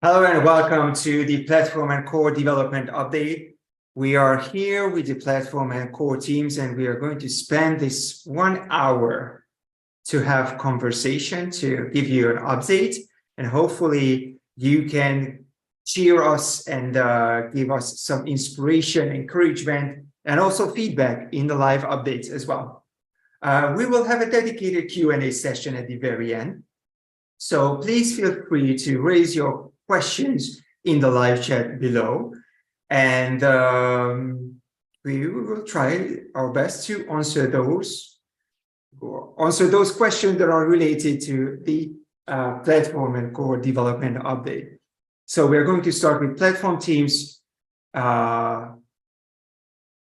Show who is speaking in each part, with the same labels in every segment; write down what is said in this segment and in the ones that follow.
Speaker 1: Hello and welcome to the Platform and Core Development Update. We are here with the Platform and Core teams, and we are going to spend this 1 hour to have conversation, to give you an update, and hopefully you can cheer us and give us some inspiration, encouragement, and also feedback in the live updates as well. We will have a dedicated Q&A session at the very end. So please feel free to raise your questions in the live chat below, and we will try our best to answer those questions that are related to the Platform and Core Development Update. So we're going to start with platform teams and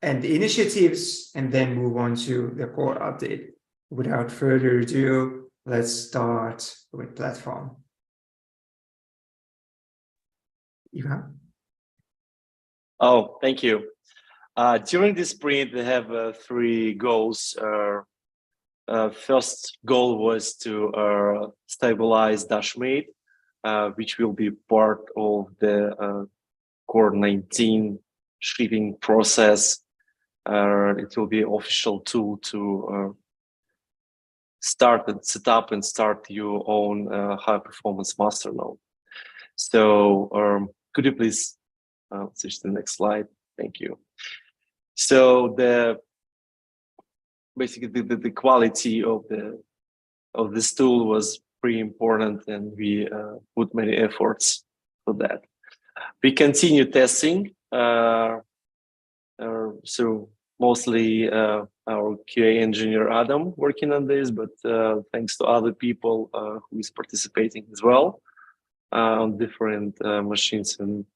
Speaker 1: the initiatives, and then move on to the core update. Without further ado, let's start with platform. Ivan?
Speaker 2: Oh, thank you. During this sprint, we have 3 goals. First goal was to stabilize Dashmate, which will be part of the Core 19 shipping process. It will be an official tool to start and set up and start your own high-performance masternode. So could you please switch to the next slide? Thank you. So basically the quality of this tool was pretty important, and we put many efforts for that. We continue testing, so mostly our QA engineer Adam working on this, but thanks to other people who is participating as well on different machines, and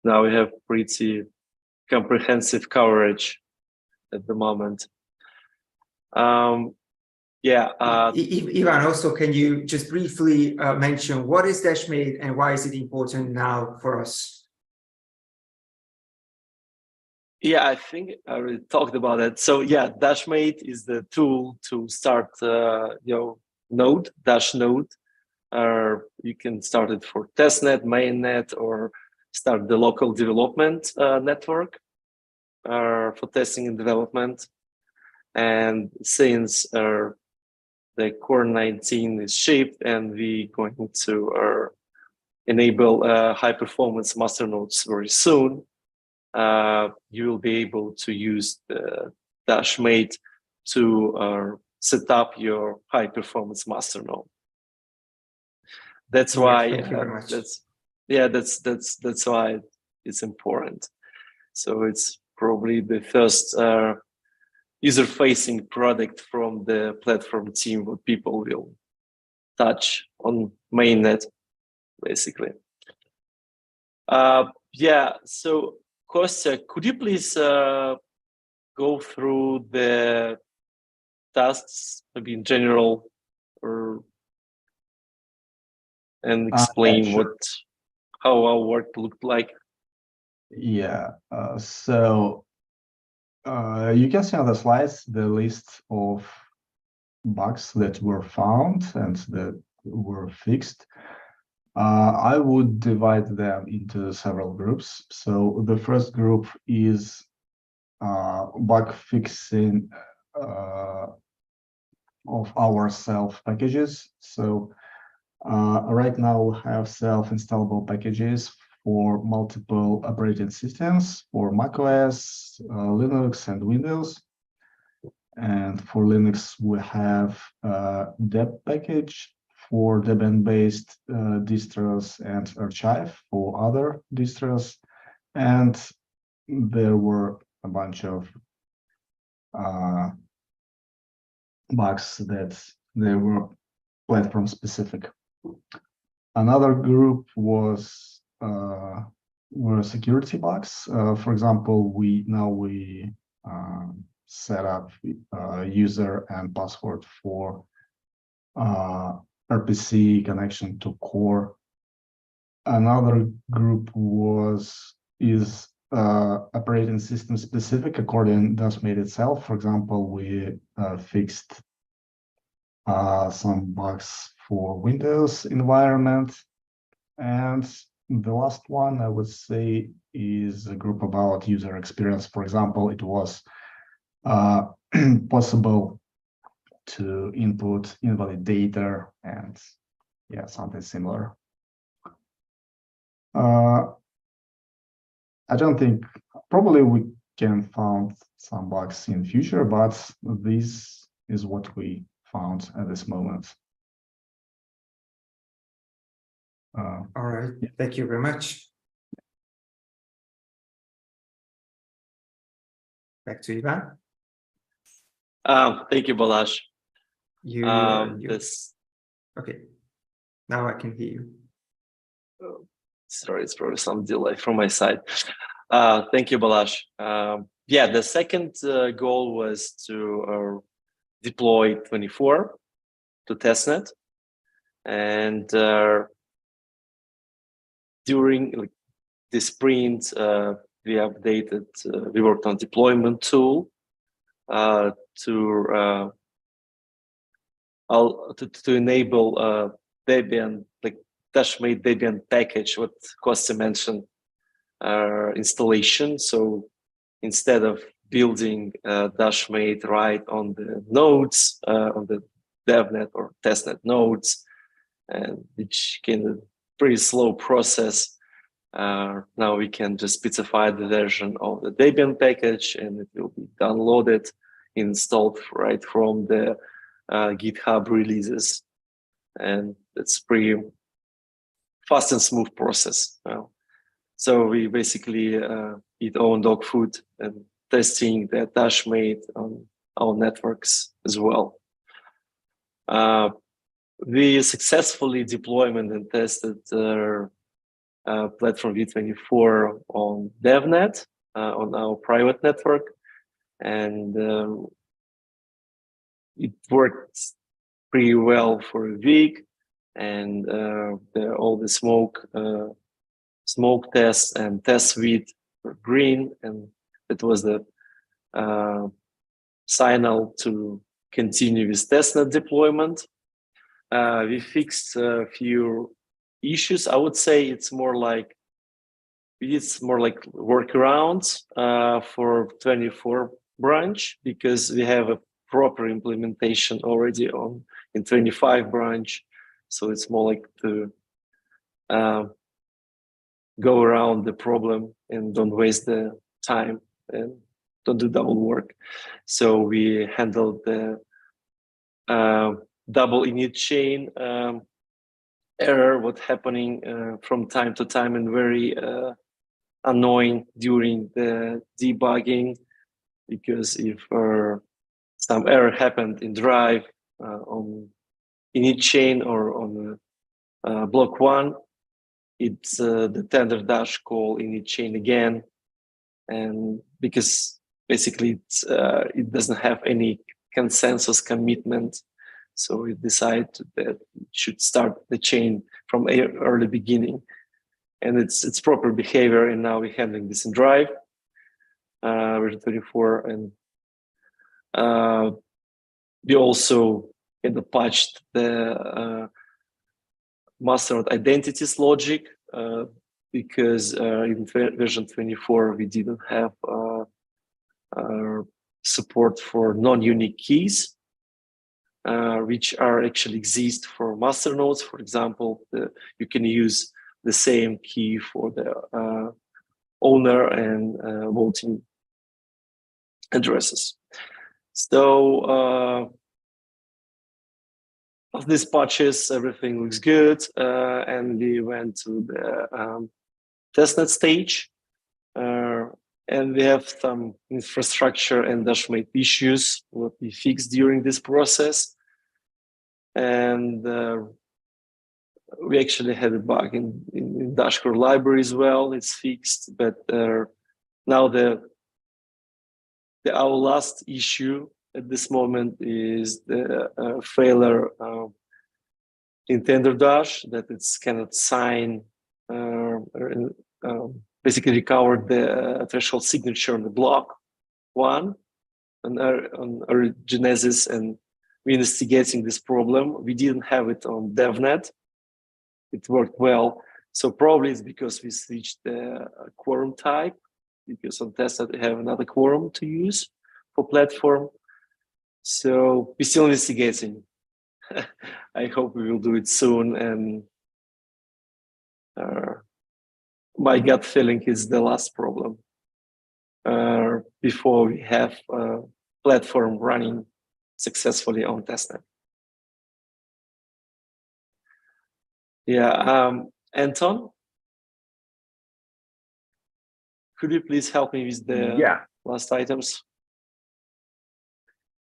Speaker 2: now we have pretty comprehensive coverage at the moment. Ivan,
Speaker 1: also, can you just briefly mention what is Dashmate and why is it important now for us?
Speaker 2: Yeah, I think I already talked about it. So yeah, Dashmate is the tool to start your node, Dash node. You can start it for testnet, mainnet, or start the local development network for testing and development. And since the Core 19 is shipped and we're going to enable high-performance masternodes very soon, you will be able to use the Dashmate to set up your high-performance masternode. That's why that's why it's important. So it's probably the first user-facing product from the platform team what people will touch on mainnet, basically. So Kostya, could you please go through the tasks, maybe in general, and explain
Speaker 3: sure.
Speaker 2: how our work looked like?
Speaker 3: Yeah, so you can see on the slides the list of bugs that were found and that were fixed. I would divide them into several groups. So the first group is bug fixing of our self packages. So right now we have self-installable packages for multiple operating systems, for macOS, Linux, and Windows. And for Linux, we have deb package for Debian-based distros and Archive for other distros. And there were a bunch of bugs that they were platform specific. Another group was were security bugs. For example, we set up user and password for RPC connection to core. Another group is operating system specific according to Dashmate itself. For example, we fixed some bugs for Windows environment, and the last one I would say is a group about user experience. For example, it was possible to input invalid data and yeah, something similar. I don't think, probably we can find some bugs in future, but this is what we found at this moment.
Speaker 1: All right, thank you very much. Back to Ivan.
Speaker 2: Thank you, Balázs.
Speaker 1: Okay, now I can hear you.
Speaker 2: Sorry, it's probably some delay from my side. Thank you, Balázs. Yeah, the second goal was to deploy 24 to testnet, and during the sprint, we updated. We worked on deployment tool to enable Debian, like Dashmate Debian package, what Kostya mentioned, installation. So instead of building Dashmate right on the nodes, on the DevNet or testnet nodes, and which can a pretty slow process, now we can just specify the version of the Debian package, and it will be downloaded, installed right from the GitHub releases, and it's pretty fast and smooth process. So we basically eat own dog food and testing the Dashmate on our networks as well. We successfully deployed and tested platform v24 on DevNet, on our private network, and it worked pretty well for a week, and all the smoke tests and test suite were green, and it was the signal to continue with testnet deployment. We fixed a few issues. I would say it's more like workarounds for 24 branch, because we have a proper implementation already in 25 branch. So it's more like to go around the problem and don't waste the time and don't do double work. So we handled the double init chain error, what happening from time to time, and very annoying during the debugging, because if some error happened in drive on init chain or on block one, it's the tender dash call init chain again, and because basically it doesn't have any consensus commitment, so we decided that it should start the chain from early beginning, and it's proper behavior. And now we're handling this in drive version 24, and we also patched the master node identities logic, because in version 24 we didn't have support for non-unique keys, which actually exist for master nodes. For example, you can use the same key for the owner and voting addresses. So of these patches, everything looks good, and we went to the testnet stage, and we have some infrastructure and Dashmate issues what we fixed during this process, and we actually had a bug in Dashcore library as well. It's fixed, but now our last issue at this moment is the failure in TenderDash, that it's cannot sign, basically recover the threshold signature on the block one on Genesis, and we're investigating this problem. We didn't have it on DevNet. It worked well. So probably it's because we switched the quorum type, because on testnet we have another quorum to use for platform. So we're still investigating. I hope we will do it soon. And my gut feeling is the last problem before we have a platform running successfully on testnet. Yeah, Anton, could you please help me with the last items?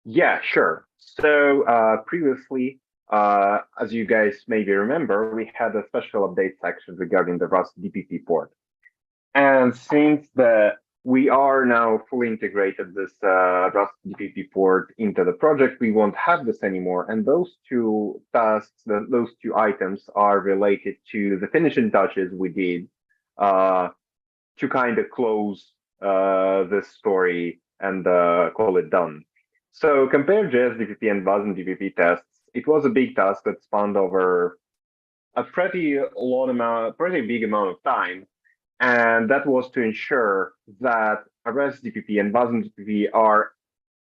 Speaker 4: Yeah, sure. So previously, as you guys maybe remember, we had a special update section regarding the Rust DPP port. And since we are now fully integrated this Rust DPP port into the project, we won't have this anymore. And those two tasks, those two items are related to the finishing touches we did to kind of close this story and call it done. So compare JS-DPP and Wasm DPP tests. It was a big task that spanned over a pretty big amount of time. And that was to ensure that Rest DPP and Wasm DPP are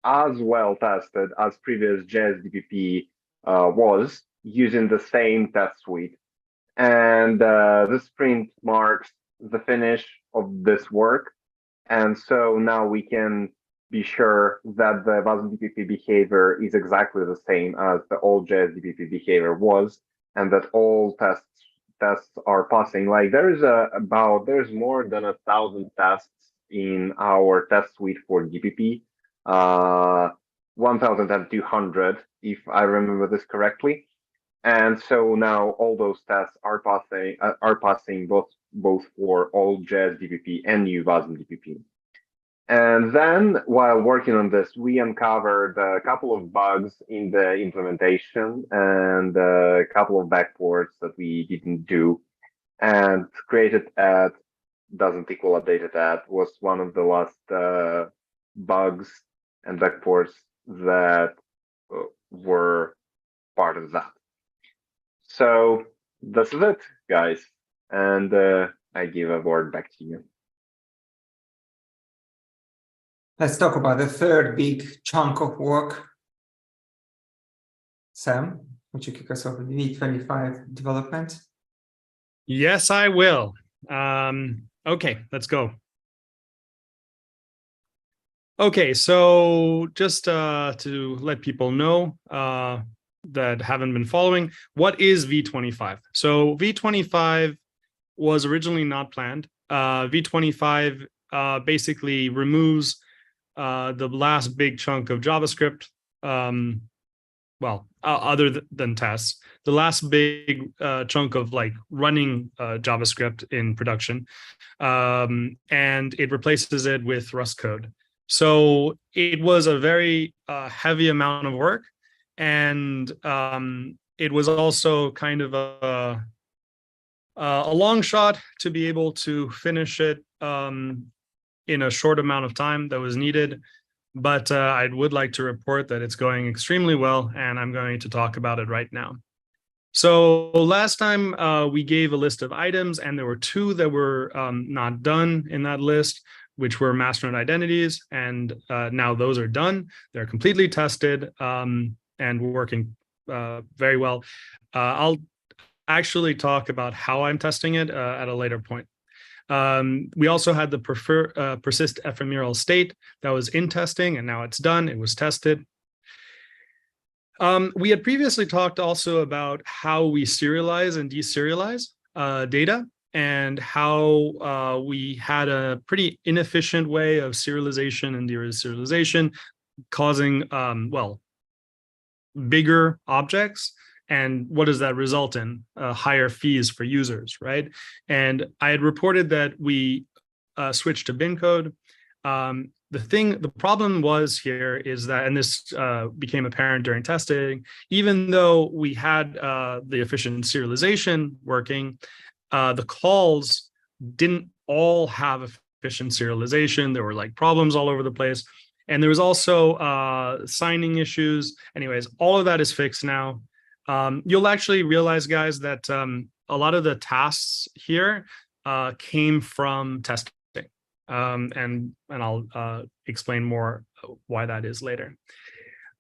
Speaker 4: as well tested as previous JS-DPP was, using the same test suite. And this sprint marks the finish of this work. And so now we can be sure that the Wasm DPP behavior is exactly the same as the old JS-DPP behavior was, and that all tests are passing. Like there's more than 1,000 tests in our test suite for DPP, 1,200 if I remember this correctly. And so now all those tests are passing both for old JS-DPP and new Wasm DPP. And then while working on this, we uncovered a couple of bugs in the implementation and a couple of backports that we didn't do. And created at doesn't equal updated at was one of the last bugs and backports that were part of that. So this is it, guys. And I give a word back to you.
Speaker 1: Let's talk about the third big chunk of work. Sam, would you kick us off with V25 development?
Speaker 5: Yes, I will. Okay, let's go. Okay, so just to let people know that haven't been following, what is V25? So V25 was originally not planned. V25 basically removes the last big chunk of JavaScript, other than tests, the last big chunk of like running JavaScript in production, and it replaces it with Rust code. So it was a very heavy amount of work, and it was also kind of a long shot to be able to finish it in a short amount of time that was needed. But I would like to report that it's going extremely well, and I'm going to talk about it right now. So last time we gave a list of items, and there were two that were not done in that list, which were masternode identities, and now those are done. They're completely tested and working very well. I'll actually talk about how I'm testing it at a later point. We also had the persist ephemeral state that was in testing, and now it's done. It was tested. We had previously talked also about how we serialize and deserialize data, and how we had a pretty inefficient way of serialization and deserialization, causing, bigger objects. And what does that result in? Higher fees for users, right? And I had reported that we switched to bin code. The problem was here is that, and this became apparent during testing, even though we had the efficient serialization working, the calls didn't all have efficient serialization. There were like problems all over the place. And there was also signing issues. Anyways, all of that is fixed now. You'll actually realize, guys, that a lot of the tasks here came from testing. And I'll explain more why that is later.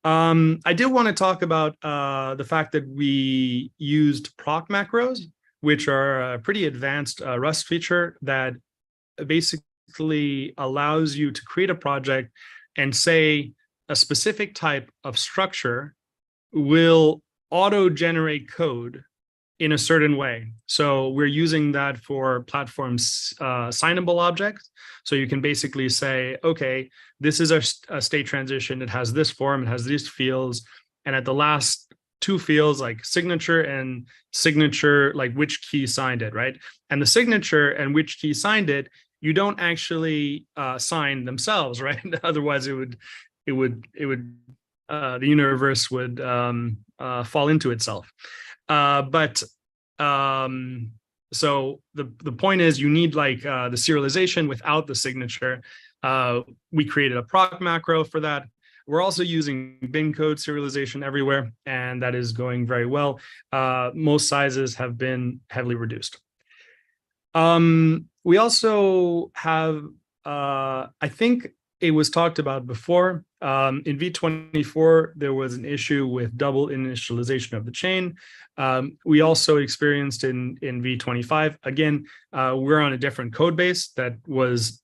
Speaker 5: I did want to talk about the fact that we used proc macros, which are a pretty advanced Rust feature that basically allows you to create a project and say a specific type of structure will auto-generate code in a certain way. So we're using that for platforms signable objects. So you can basically say, okay, this is a state transition. It has this form, it has these fields. And at the last two fields, like signature and signature, like which key signed it, right? And the signature and which key signed it, you don't actually sign themselves, right? Otherwise the universe would fall into itself. So the point is you need like the serialization without the signature. We created a proc macro for that. We're also using bin code serialization everywhere, and that is going very well. Most sizes have been heavily reduced. We also have, I think it was talked about before, in V24, there was an issue with double initialization of the chain. We also experienced in V25, again, we're on a different code base that was,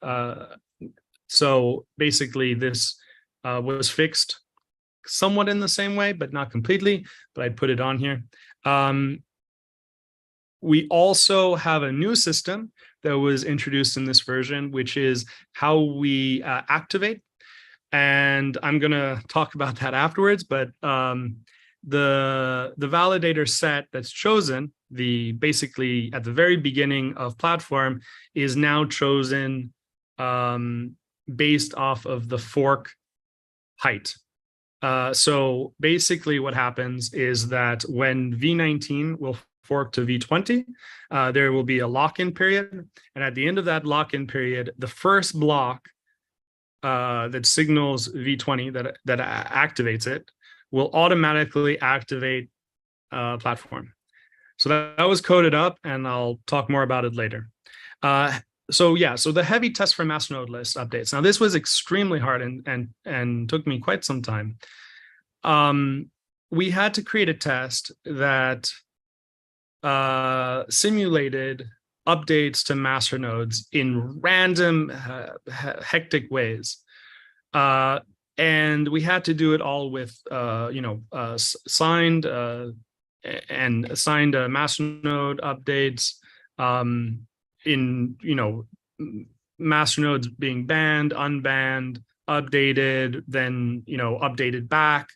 Speaker 5: so basically this was fixed somewhat in the same way, but not completely, but I'd put it on here. We also have a new system that was introduced in this version, which is how we activate. And I'm going to talk about that afterwards, but the validator set that's chosen, basically at the very beginning of platform, is now chosen based off of the fork height. So basically what happens is that when V19 will fork to V20, there will be a lock-in period. And at the end of that lock-in period, the first block that signals V20 that activates it will automatically activate platform. So that was coded up, and I'll talk more about it later. So the heavy test for masternode list updates. Now this was extremely hard and took me quite some time. We had to create a test that simulated updates to masternodes in random, hectic ways. And we had to do it all with, signed masternode updates, in, masternodes being banned, unbanned, updated, then, updated back.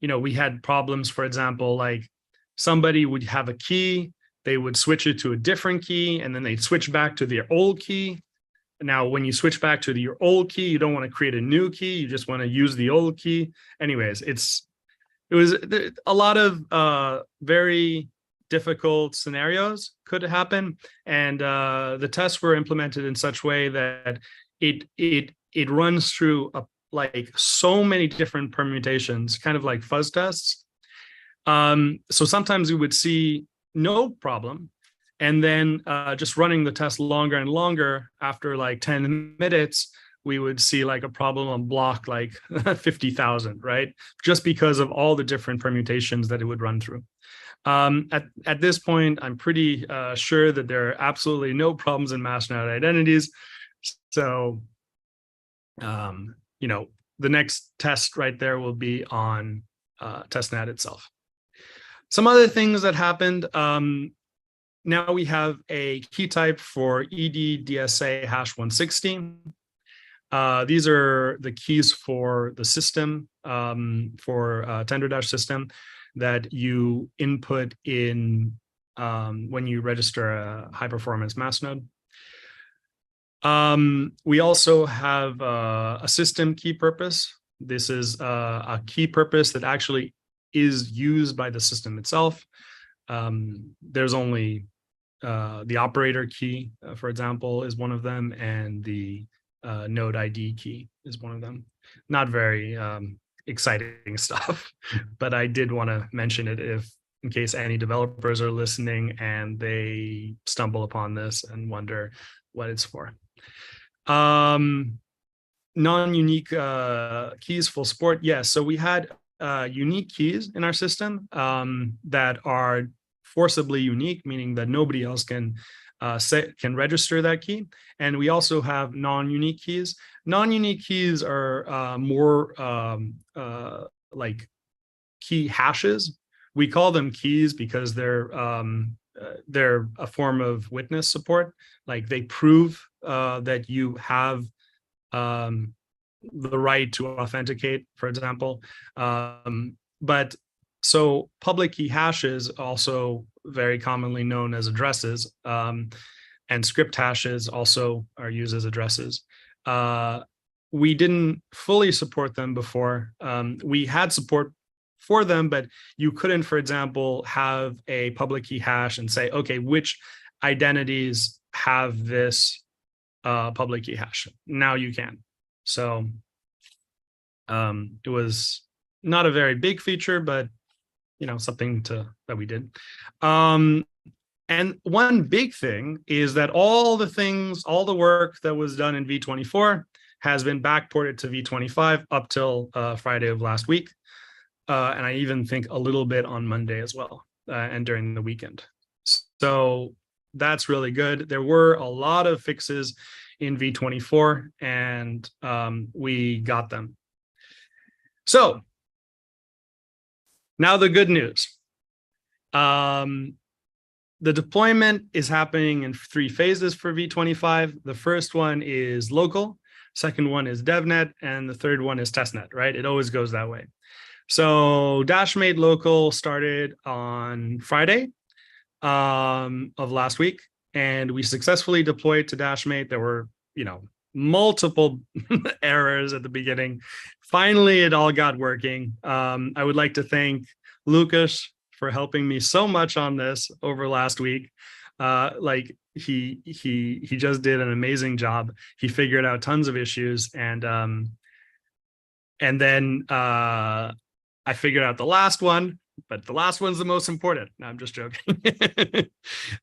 Speaker 5: We had problems, for example, like somebody would have a key, they would switch it to a different key, and then they'd switch back to their old key. Now, when you switch back to your old key, you don't want to create a new key, you just want to use the old key. Anyways, it was a lot of very difficult scenarios could happen, and the tests were implemented in such way that it runs through like so many different permutations, kind of like fuzz tests. So sometimes we would see no problem, and then just running the test longer and longer, after like 10 minutes, we would see like a problem on block like 50,000, right? Just because of all the different permutations that it would run through. At this point, I'm pretty sure that there are absolutely no problems in masternode identities. So, the next test right there will be on testnet itself. Some other things that happened. Now we have a key type for EDDSA hash 160. These are the keys for the system, for TenderDash system, that you input in when you register a high-performance masternode. We also have a system key purpose. This is a key purpose that actually is used by the system itself. There's only the operator key, for example, is one of them, and the node ID key is one of them. Not very exciting stuff, but I did want to mention it if in case any developers are listening and they stumble upon this and wonder what it's for. Non-unique keys full support. Yes, so we had unique keys in our system that are forcibly unique, meaning that nobody else can register that key. And we also have non-unique keys. Non-unique keys are more like key hashes. We call them keys because they're a form of witness support. Like they prove that you have the right to authenticate, for example. But so public key hashes, also very commonly known as addresses, and script hashes also are used as addresses. We didn't fully support them before. We had support for them, but you couldn't, for example, have a public key hash and say, okay, which identities have this public key hash? Now you can. So it was not a very big feature, but something that we did. And one big thing is that all the work that was done in V24 has been backported to V25 up till Friday of last week. And I even think a little bit on Monday as well, and during the weekend. So that's really good. There were a lot of fixes in V24, and we got them. So now the good news. The deployment is happening in 3 phases for V25. The first one is local, second one is DevNet, and the third one is testnet, right? It always goes that way. So Dashmate local started on Friday of last week, and we successfully deployed to Dashmate. There were, multiple errors at the beginning. Finally, it all got working. I would like to thank Lucas for helping me so much on this over last week. He just did an amazing job. He figured out tons of issues, and then I figured out the last one, but the last one's the most important. No, I'm just joking.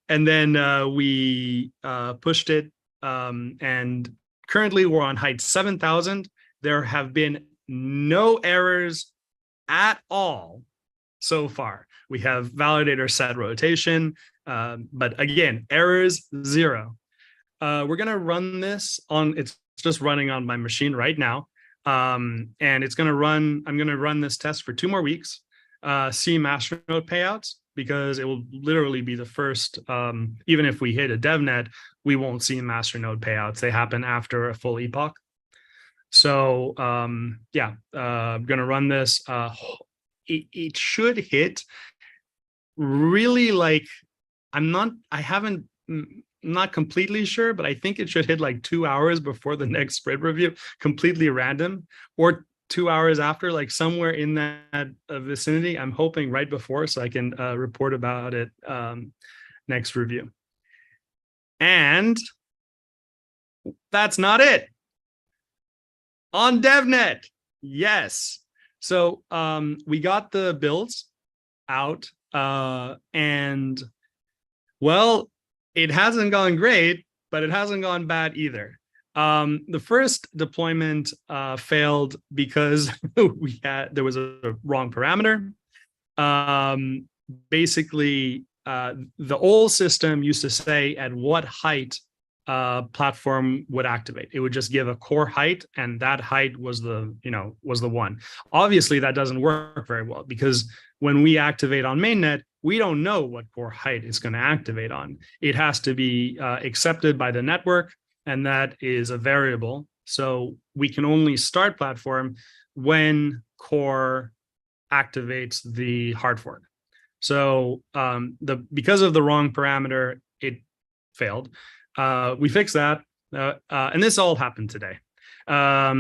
Speaker 5: And then we pushed it, and currently we're on height 7,000. There have been no errors at all so far. We have validator set rotation, but again, errors 0. We're gonna run this on, it's just running on my machine right now. And it's gonna run, I'm gonna run this test for 2 more weeks, see masternode payouts, because it will literally be the first, even if we hit a DevNet, we won't see masternode payouts. They happen after a full epoch. So I'm gonna run this. It should hit really, like, I'm not completely sure, but I think it should hit like 2 hours before the next sprint review, completely random, or 2 hours after, like somewhere in that vicinity. I'm hoping right before, so I can report about it next review. And that's not it. On DevNet, yes. So we got the builds out, and well, it hasn't gone great, but it hasn't gone bad either. The first deployment failed because there was a wrong parameter. Basically, the old system used to say at what height platform would activate. It would just give a core height, and that height was the one. Obviously, that doesn't work very well, because when we activate on mainnet, we don't know what core height it's going to activate on. It has to be accepted by the network, and that is a variable. So we can only start platform when core activates the hard fork. So because of the wrong parameter, it failed. We fixed that, and this all happened today. I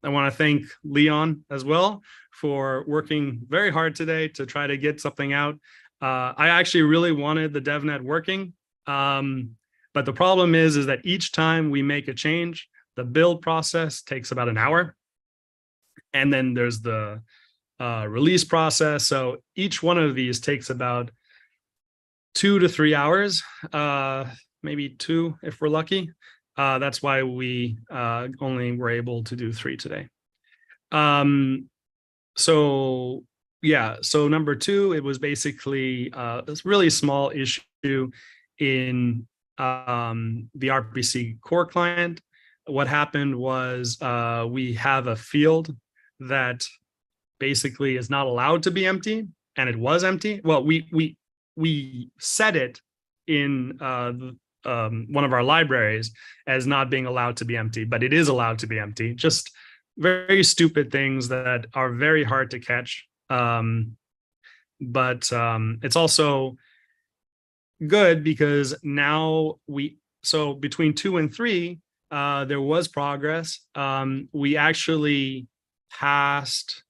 Speaker 5: want to thank Leon as well for working very hard today to try to get something out. I actually really wanted the DevNet working, but the problem is that each time we make a change, the build process takes about an hour, and then there's the release process. So each one of these takes about 2 to 3 hours, maybe 2 if we're lucky. That's why we only were able to do 3 today. So yeah, so number 2, it was basically a really small issue in the RPC core client. What happened was we have a field that basically is not allowed to be empty, and it was empty. Well, we set it in one of our libraries as not being allowed to be empty, but it is allowed to be empty. Just very stupid things that are very hard to catch. But it's also good because now so between 2 and 3, there was progress. We actually passed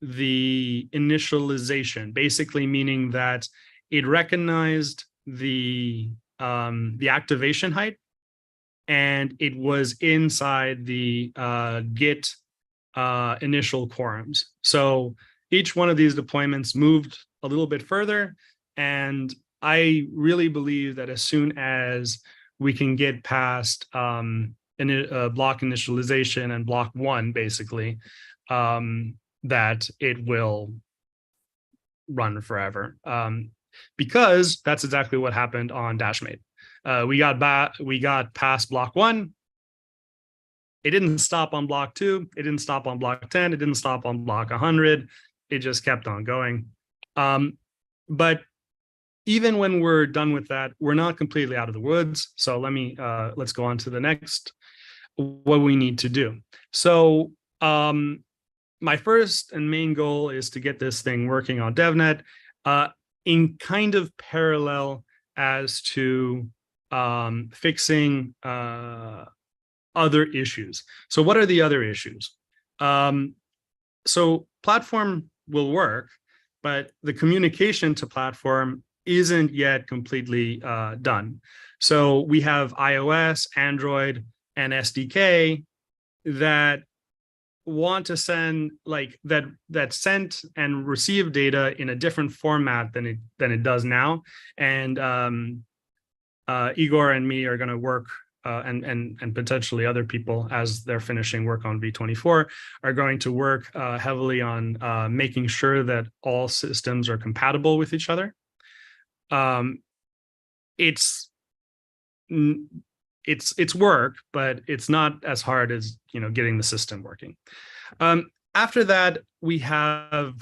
Speaker 5: the initialization, basically meaning that it recognized the activation height, and it was inside the Git initial quorums. So each one of these deployments moved a little bit further, and I really believe that as soon as we can get past block initialization and block 1, basically, that it will run forever. Because that's exactly what happened on Dashmate. We got past block 1. It didn't stop on block 2. It didn't stop on block 10. It didn't stop on block 100. It just kept on going. But even when we're done with that, we're not completely out of the woods. So let's go on to the next, what we need to do. So my first and main goal is to get this thing working on DevNet in kind of parallel as to fixing other issues. So what are the other issues? So platform will work, but the communication to platform isn't yet completely done. So we have iOS, Android, and SDK that want to send that sent and receive data in a different format than it does now. And Igor and me are going to work, and potentially other people, as they're finishing work on V24, are going to work heavily on making sure that all systems are compatible with each other. It's work, but it's not as hard as getting the system working. After that, we have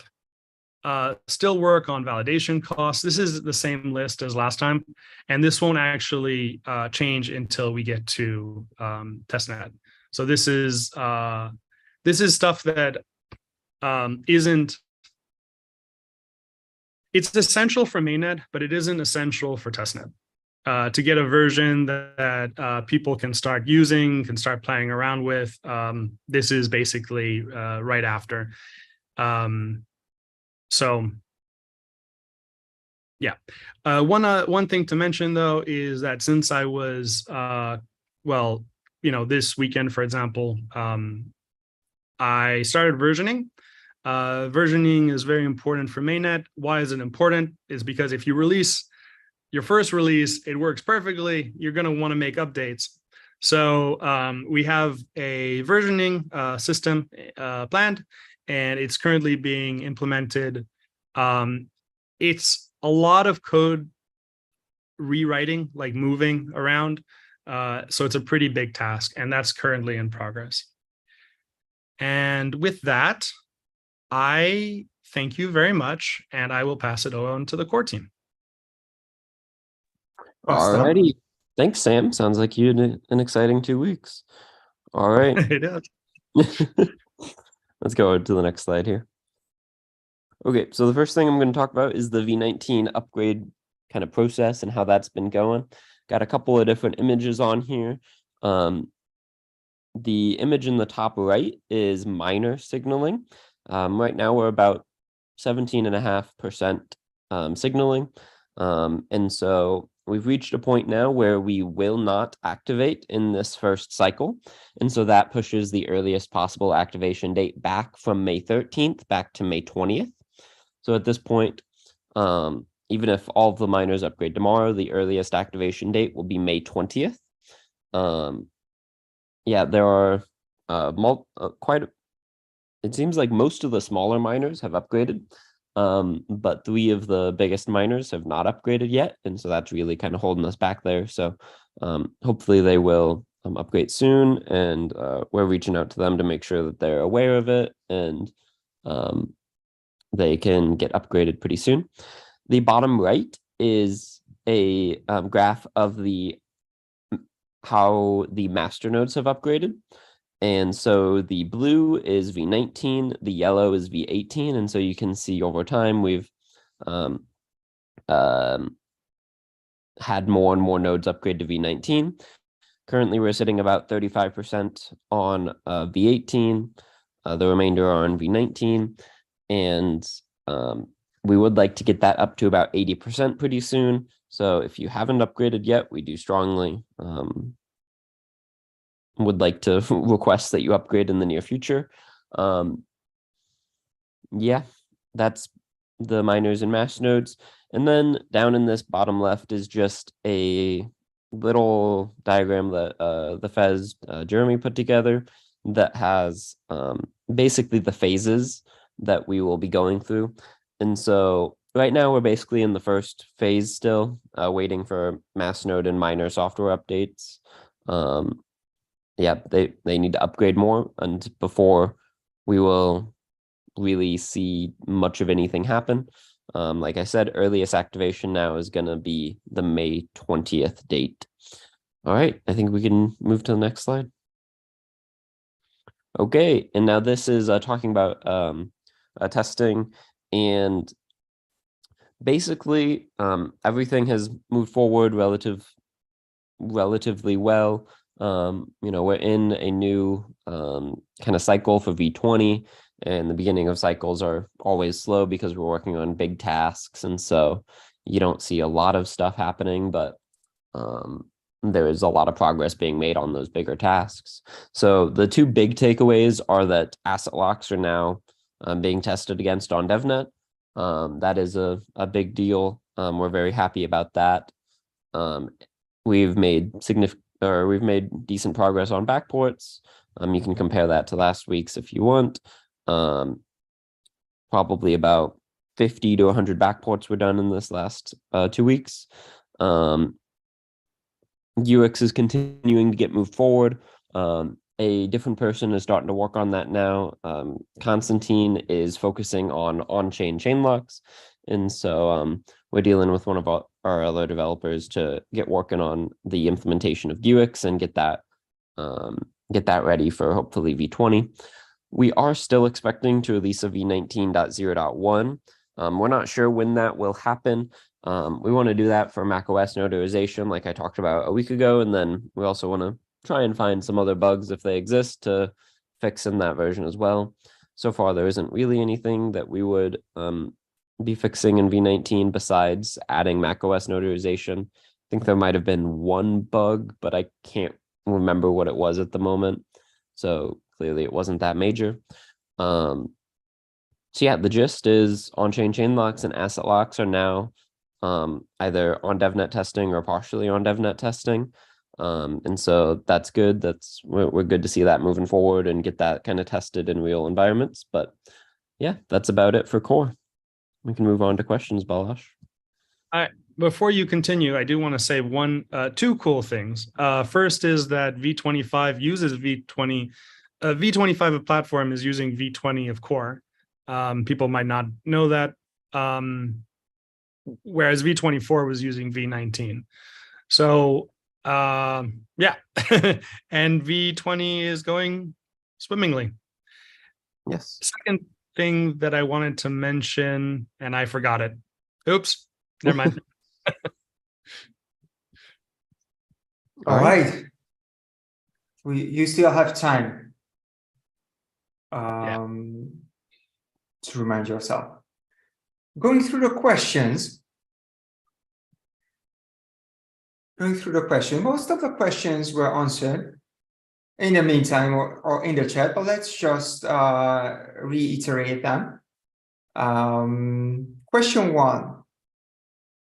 Speaker 5: still work on validation costs. This is the same list as last time, and this won't actually change until we get to testnet. So this is stuff that isn't. It's essential for mainnet, but it isn't essential for testnet. To get a version that people can start using, can start playing around with, this is basically right after. So, yeah. One thing to mention, though, is that since I was, this weekend, for example, I started versioning. Versioning is very important for mainnet. Why is it important? Is because if you release your first release, it works perfectly, you're going to want to make updates. So we have a versioning system planned, and it's currently being implemented. It's a lot of code rewriting, like moving around. So it's a pretty big task, and that's currently in progress. And with that, I thank you very much, and I will pass it on to the core team.
Speaker 6: Alrighty. Thanks, Sam. Sounds like you had an exciting 2 weeks. All right.
Speaker 5: It is.
Speaker 6: Let's go to the next slide here. Okay, so the first thing I'm going to talk about is the V19 upgrade kind of process and how that's been going. Got a couple of different images on here. The image in the top right is miner signaling. Right now we're about 17.5% signaling. And so we've reached a point now where we will not activate in this first cycle. And so that pushes the earliest possible activation date back from May 13th back to May 20th. So at this point, even if all of the miners upgrade tomorrow, the earliest activation date will be May 20th. Yeah, there are it seems like most of the smaller miners have upgraded, but 3 of the biggest miners have not upgraded yet, and so that's really kind of holding us back there. So hopefully they will upgrade soon, and we're reaching out to them to make sure that they're aware of it, and they can get upgraded pretty soon. The bottom right is a graph of how the master nodes have upgraded. And so the blue is V19, the yellow is V18. And so you can see over time, we've had more and more nodes upgrade to V19. Currently, we're sitting about 35% on V18. The remainder are on V19. And we would like to get that up to about 80% pretty soon. So if you haven't upgraded yet, we do strongly would like to request that you upgrade in the near future. Yeah, that's the miners and master nodes. And then down in this bottom left is just a little diagram that the Fez Jeremy put together that has basically the phases that we will be going through. And so right now we're basically in the first phase still, waiting for Masternode and miner software updates. Yeah, they need to upgrade more, and before we will really see much of anything happen. Like I said, earliest activation now is going to be the May 20th date. All right, I think we can move to the next slide. Okay, and now this is talking about testing, and basically everything has moved forward relatively well. We're in a new kind of cycle for V20, and the beginning of cycles are always slow because we're working on big tasks, and so you don't see a lot of stuff happening, but there is a lot of progress being made on those bigger tasks. So the 2 big takeaways are that asset locks are now being tested against on DevNet. That is a big deal. We're very happy about that. We've made decent progress on backports. You can compare that to last week's if you want. Probably about 50 to 100 backports were done in this last 2 weeks. UX is continuing to get moved forward. A different person is starting to work on that now. Constantine is focusing on on-chain chain locks. And so we're dealing with one of our other developers to get working on the implementation of UX and get that ready for hopefully V20. We are still expecting to release a V19.0.1. We're not sure when that will happen. We want to do that for macOS notarization, like I talked about a week ago, and then we also want to try and find some other bugs if they exist to fix in that version as well. So far, there isn't really anything that we would be fixing in V19 besides adding macOS notarization. I think there might have been one bug, but I can't remember what it was at the moment. So clearly it wasn't that major. So yeah, the gist is on-chain chain locks and asset locks are now either on DevNet testing or partially on DevNet testing. And so that's good. We're good to see that moving forward and get that kind of tested in real environments. But yeah, that's about it for core. We can move on to questions, Balázs.
Speaker 5: Before you continue, I do want to say two cool things. First is that V25 uses V20. V25 platform is using V20 of core. People might not know that. Whereas V24 was using V19. So yeah, and V20 is going swimmingly.
Speaker 6: Yes.
Speaker 5: Second thing that I wanted to mention, and I forgot it. Oops, never mind.
Speaker 1: All right. You still have time to remind yourself. Going through the questions, going through the question. Most of the questions were answered in the meantime or in the chat, but let's just reiterate them. Question 1.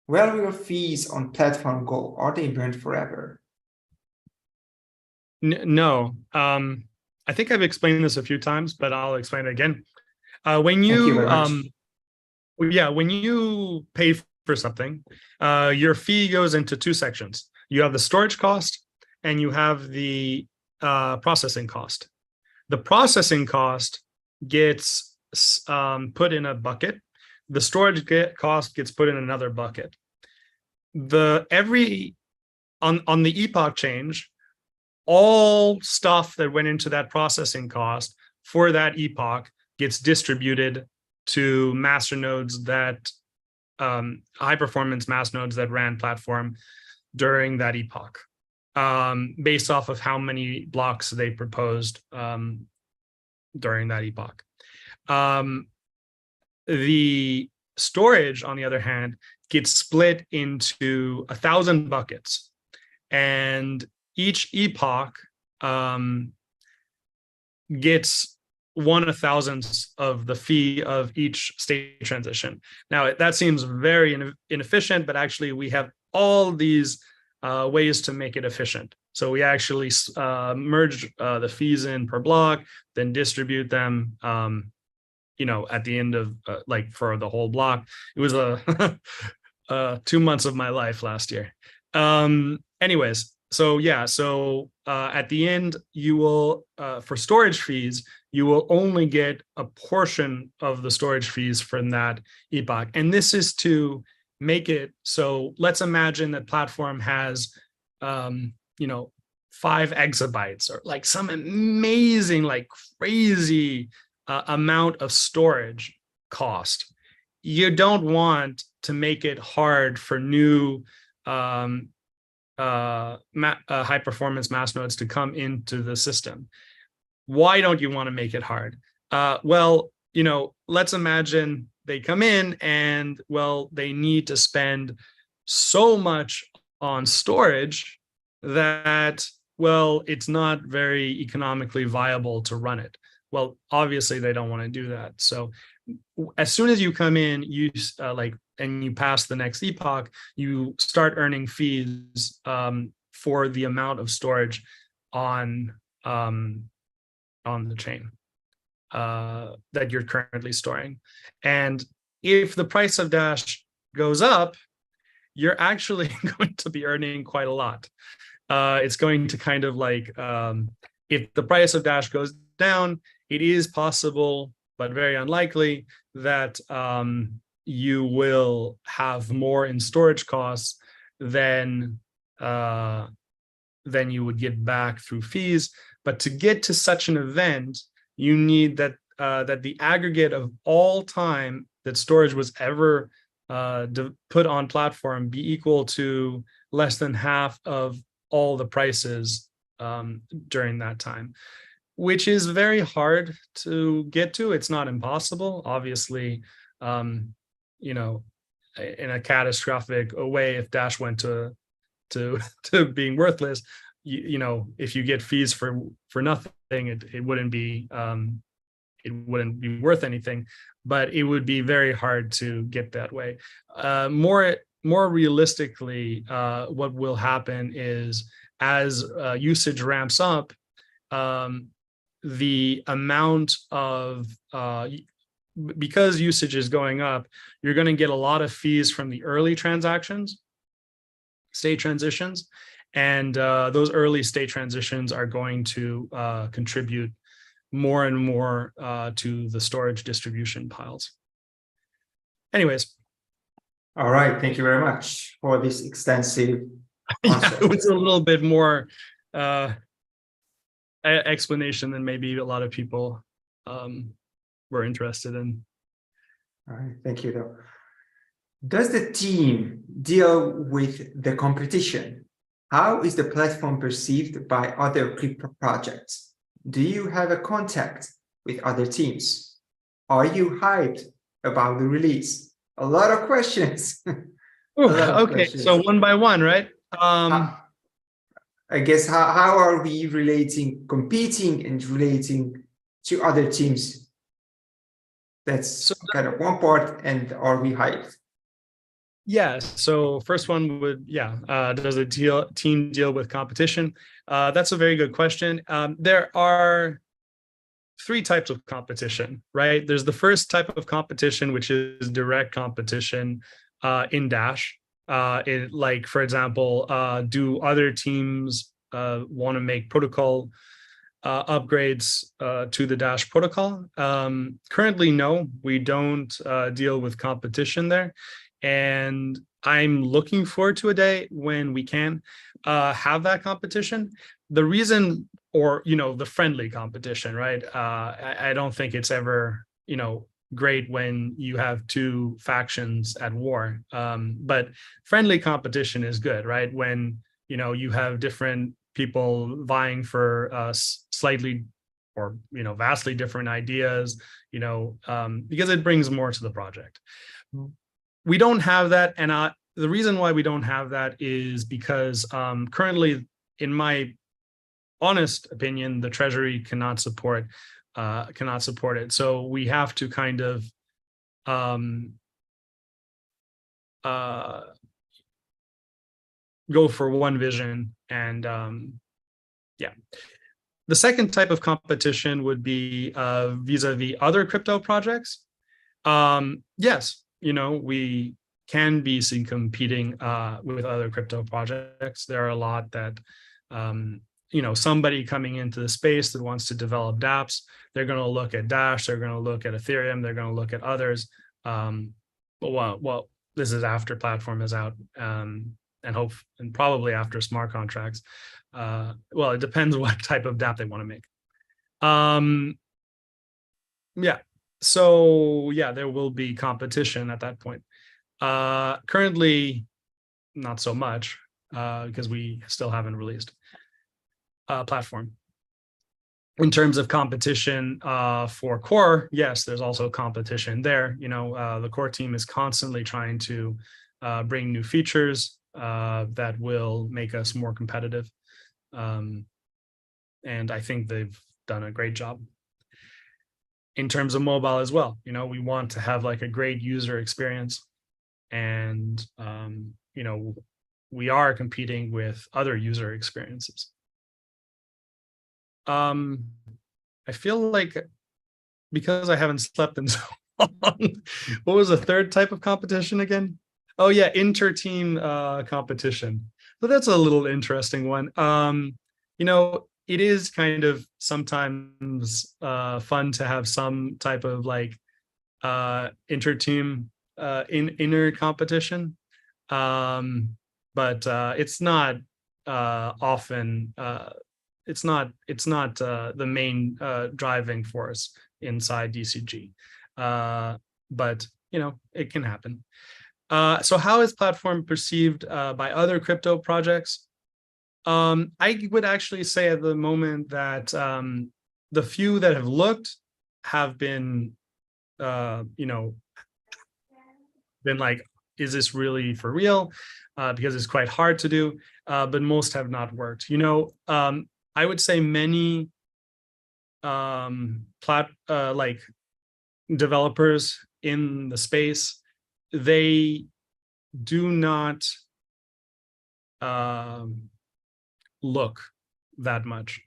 Speaker 1: Where will fees on platform go? Are they burned forever?
Speaker 5: No. I think I've explained this a few times, but I'll explain it again. When
Speaker 1: Thank you
Speaker 5: you
Speaker 1: very much.
Speaker 5: when you pay for something, your fee goes into two sections. You have the storage cost and you have the processing cost. The processing cost gets put in a bucket. The storage cost gets put in another bucket. On the epoch change, all stuff that went into that processing cost for that epoch gets distributed to master nodes that high performance mass nodes that ran platform during that epoch, based off of how many blocks they proposed during that epoch. The storage, on the other hand, gets split into 1,000 buckets, and each epoch gets 1/1000th of the fee of each state transition. Now, that seems very inefficient, but actually we have all these ways to make it efficient. So we actually merge the fees in per block, then distribute them, at the end of like for the whole block. It was 2 months of my life last year. Anyways, so yeah, so at the end, you will, for storage fees, you will only get a portion of the storage fees from that epoch. And this is to make it so, let's imagine that platform has, 5 exabytes or like some amazing, like crazy amount of storage cost. You don't want to make it hard for new high performance mass nodes to come into the system. Why don't you want to make it hard? Well, let's imagine they come in and, well, they need to spend so much on storage that, well, it's not very economically viable to run it. Well, obviously they don't want to do that. So as soon as you come in, you and you pass the next epoch, you start earning fees for the amount of storage on the chain that you're currently storing. And if the price of Dash goes up, you're actually going to be earning quite a lot. It's going to kind of like, if the price of Dash goes down, it is possible, but very unlikely, that you will have more in storage costs than you would get back through fees. But to get to such an event, you need that the aggregate of all time that storage was ever put on platform be equal to less than half of all the prices during that time, which is very hard to get to. It's not impossible, obviously. In a catastrophic way, if Dash went to being worthless, if you get fees for nothing, it wouldn't be worth anything. But it would be very hard to get that way. More realistically, what will happen is, as usage ramps up, the amount of because usage is going up, you're going to get a lot of fees from the early transactions, state transitions, and those early state transitions are going to contribute more and more to the storage distribution piles. Anyways.
Speaker 1: All right, thank you very much for this extensive answer.
Speaker 5: Yeah, it was a little bit more explanation than maybe a lot of people were interested in.
Speaker 1: All right, thank you, though. Does the team deal with the competition? How is the platform perceived by other crypto projects? Do you have a contact with other teams? Are you hyped about the release? A lot of questions.
Speaker 5: Okay, so one by one, right?
Speaker 1: I guess how are we competing and relating to other teams? That's kind of one part. And are we hyped?
Speaker 5: Yeah. So first one would, does the team deal with competition? That's a very good question. There are three types of competition, right? There's the first type of competition, which is direct competition in Dash. Like, for example, do other teams want to make protocol upgrades to the Dash protocol? Currently, no, we don't deal with competition there. And I'm looking forward to a day when we can have that competition. The reason, or, the friendly competition, right? I don't think it's ever, great when you have two factions at war. But friendly competition is good, right? When, you have different people vying for slightly or, vastly different ideas, because it brings more to the project. We don't have that. And the reason why we don't have that is because currently, in my honest opinion, the Treasury cannot support it. So we have to kind of go for one vision. And the second type of competition would be vis-a-vis other crypto projects. Yes, we can be seen competing with other crypto projects. There are a lot that somebody coming into the space that wants to develop dApps, they're going to look at Dash, they're going to look at Ethereum, they're going to look at others. Well, this is after platform is out, and probably after smart contracts. Well, it depends what type of dApp they want to make. So there will be competition at that point. Currently, not so much, because we still haven't released platform. In terms of competition for core, yes, there's also competition there. The core team is constantly trying to bring new features that will make us more competitive. And I think they've done a great job. In terms of mobile as well, we want to have like a great user experience. And, we are competing with other user experiences. I feel like, because I haven't slept in so long, what was the third type of competition again? Oh yeah, inter-team competition. So that's a little interesting one. It is kind of sometimes fun to have some type of like inter-team inner competition, but it's not often. It's not the main driving force inside DCG, but it can happen. So how is platform perceived by other crypto projects? I would actually say at the moment that the few that have looked have been, been like, is this really for real? Because it's quite hard to do, but most have not worked. I would say many like developers in the space, they do not look that much.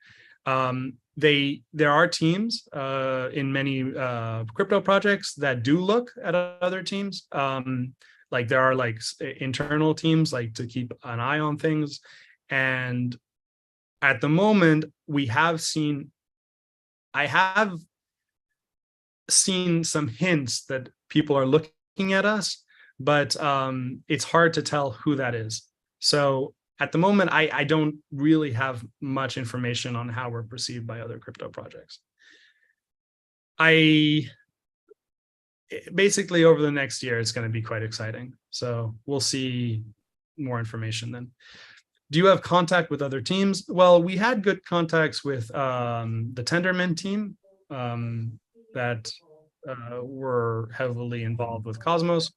Speaker 5: There are teams in many crypto projects that do look at other teams. Like there are like internal teams like to keep an eye on things. And at the moment, I have seen some hints that people are looking at us, but it's hard to tell who that is. So at the moment, I don't really have much information on how we're perceived by other crypto projects. Basically over the next year, it's going to be quite exciting. So we'll see more information then. Do you have contact with other teams? Well, we had good contacts with the Tendermint team that were heavily involved with Cosmos.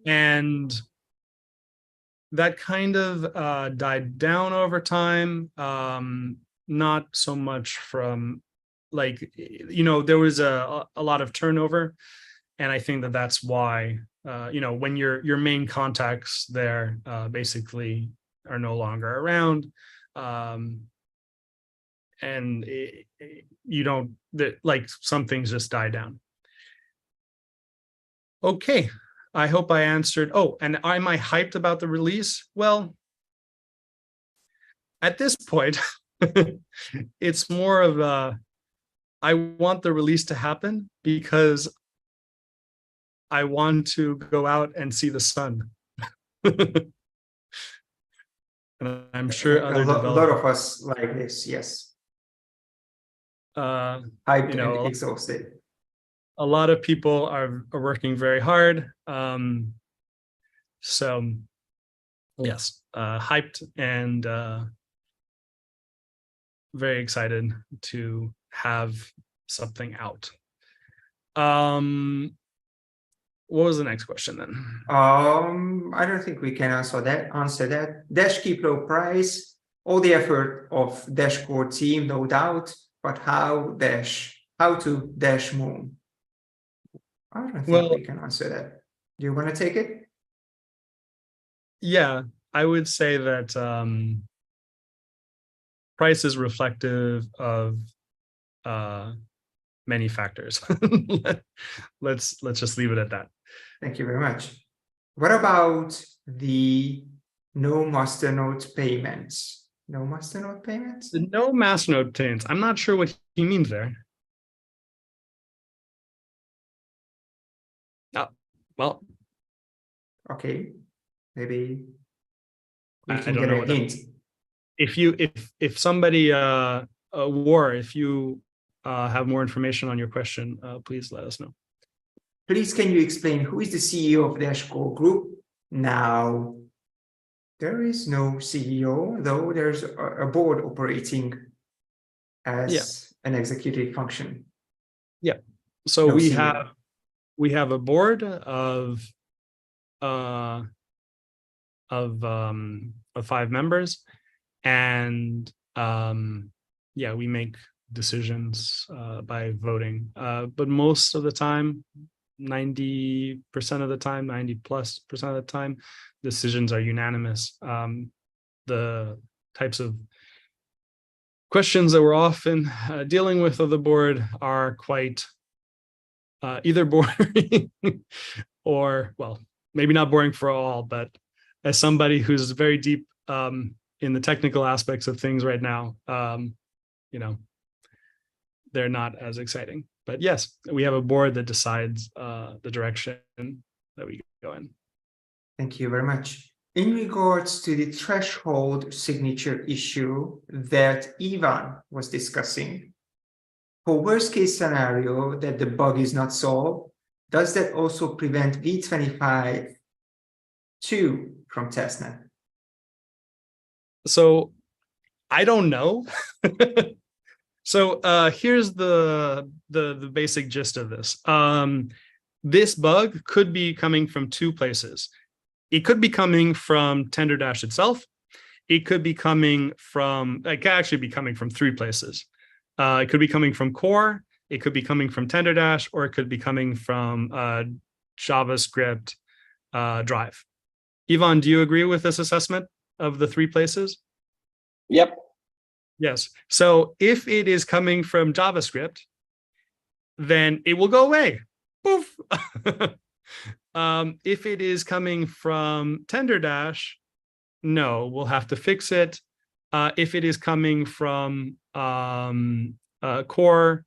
Speaker 5: And that kind of died down over time. Not so much from like, there was a lot of turnover. And I think that that's why, when your main contacts there basically are no longer around, and some things just die down. Okay, I hope I answered. Oh, and am I hyped about the release? Well, at this point, it's more of I want the release to happen because I want to go out and see the sun. And I'm sure other
Speaker 1: a lot
Speaker 5: developers,
Speaker 1: of us like this, yes.
Speaker 5: uh,
Speaker 1: Hyped
Speaker 5: You know,
Speaker 1: and exhausted.
Speaker 5: a lot of people are working very hard. So yes, hyped and very excited to have something out. What was the next question then?
Speaker 1: I don't think we can answer that. Dash keep low price, all the effort of Dash core team, no doubt, but how to Dash Moon? I don't think
Speaker 5: Well,
Speaker 1: we can answer that. Do you want to take it?
Speaker 5: yeah, I would say that price is reflective of many factors. Let's just leave it at that.
Speaker 1: Thank you very much. What about the no masternode payments? No masternode payments?
Speaker 5: The no masternode payments. I'm not sure what he means there. Well,
Speaker 1: Okay, maybe we
Speaker 5: I
Speaker 1: can
Speaker 5: don't
Speaker 1: get
Speaker 5: know
Speaker 1: a
Speaker 5: what that
Speaker 1: hint.
Speaker 5: if somebody if you have more information on your question, please let us know.
Speaker 1: Please, can you explain who is the CEO of Dash Core Group? Now, there is no CEO, though there's a board operating as an executive function.
Speaker 5: So
Speaker 1: No
Speaker 5: we
Speaker 1: CEO.
Speaker 5: have a board of 5 members, and we make decisions by voting, but most of the time, 90% of the time, 90+% of the time, decisions are unanimous. The types of questions that we're often dealing with of the board are quite either boring or, well, maybe not boring for all, but as somebody who's very deep in the technical aspects of things right now, they're not as exciting. But yes, we have a board that decides the direction that we go in.
Speaker 1: Thank you very much. In regards to the threshold signature issue that Ivan was discussing, for worst case scenario that the bug is not solved, does that also prevent V25.2 from testnet?
Speaker 5: So I don't know. So here's the basic gist of this. This bug could be coming from 2 places. It could be coming from TenderDash itself. It could be coming from, it could actually be coming from 3 places. It could be coming from core, it could be coming from TenderDash, or it could be coming from JavaScript drive. Ivan, do you agree with this assessment of the 3 places?
Speaker 2: Yep.
Speaker 5: Yes. So if it is coming from JavaScript, then it will go away. Poof. If it is coming from TenderDash, no, we'll have to fix it. If it is coming from core,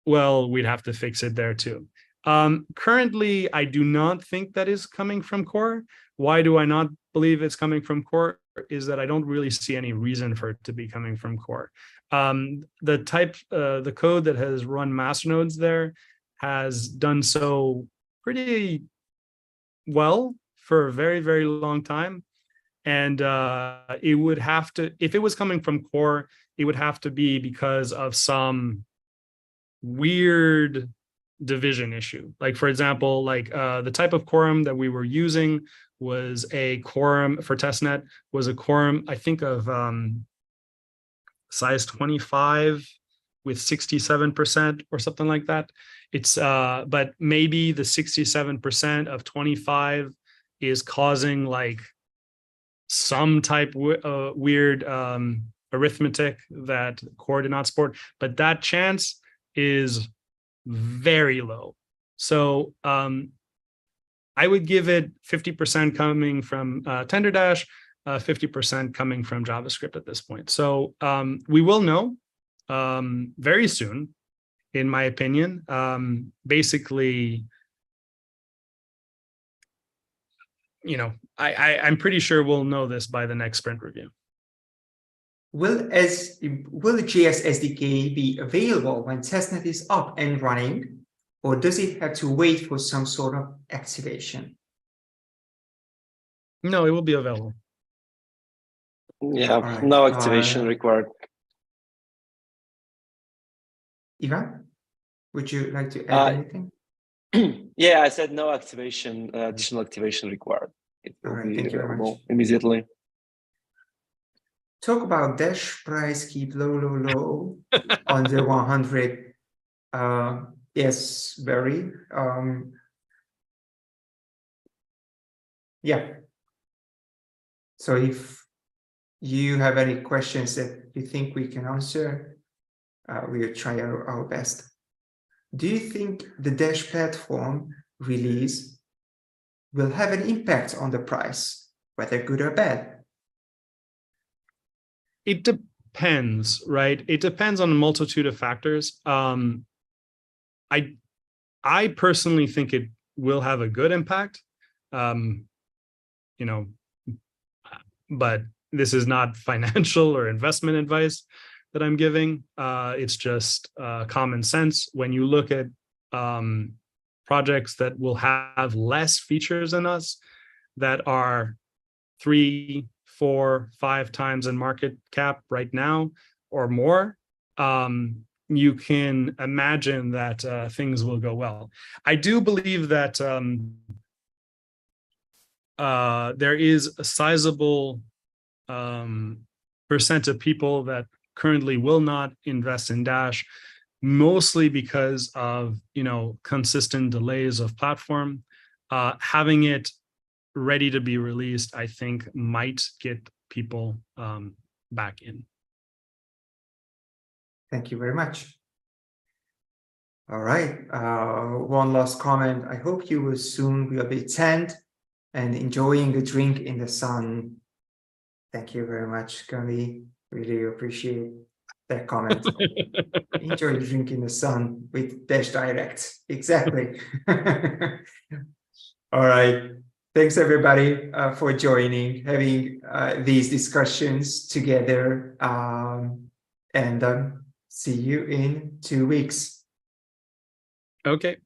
Speaker 5: well, we'd have to fix it there too. Currently, I do not think that is coming from core. Why do I not believe it's coming from core? Is that I don't really see any reason for it to be coming from core. The code that has run masternodes there has done so pretty well for a very, very long time. And it would have to, if it was coming from core, it would have to be because of some weird division issue. Like, for example, like the type of quorum that we were using was a quorum for testnet, was a quorum, I think, of size 25 with 67% or something like that. It's but maybe the 67% of 25 is causing like some type weird arithmetic that core did not support, but that chance is very low. So I would give it 50% coming from TenderDash, 50% coming from JavaScript at this point. So we will know very soon, in my opinion. Basically, you know, I'm pretty sure we'll know this by the next sprint review.
Speaker 1: Will the JS SDK be available when testnet is up and running, or does it have to wait for some sort of activation?
Speaker 5: No, it will be available.
Speaker 2: Yeah,
Speaker 1: All right.
Speaker 2: no activation required.
Speaker 1: Ivan, would you like to add anything?
Speaker 2: Yeah, I said no activation, additional activation required. It will
Speaker 1: All right,
Speaker 2: be
Speaker 1: thank you very
Speaker 2: available
Speaker 1: much.
Speaker 2: immediately.
Speaker 1: Talk about Dash price keep low under 100. Yes, very. Yeah. So if you have any questions that you think we can answer, we'll try our best. Do you think the Dash platform release will have an impact on the price, whether good or bad?
Speaker 5: It depends, right? It depends on a multitude of factors. I personally think it will have a good impact. You know, but this is not financial or investment advice that I'm giving. It's just common sense. When you look at projects that will have less features than us, that are 3, 4, 5 times in market cap right now or more, you can imagine that things will go well. I do believe that there is a sizable percent of people that currently will not invest in Dash, mostly because of, you know, consistent delays of platform. Having it ready to be released, I think, might get people back in.
Speaker 1: Thank you very much. All right. One last comment. I hope you will soon be a bit tanned and enjoying a drink in the sun. Thank you very much, Kami. Really appreciate that comment. Enjoy a drink in the sun with Dash Direct. Exactly. All right. Thanks, everybody, for joining, having these discussions together. And see you in 2 weeks.
Speaker 5: Okay.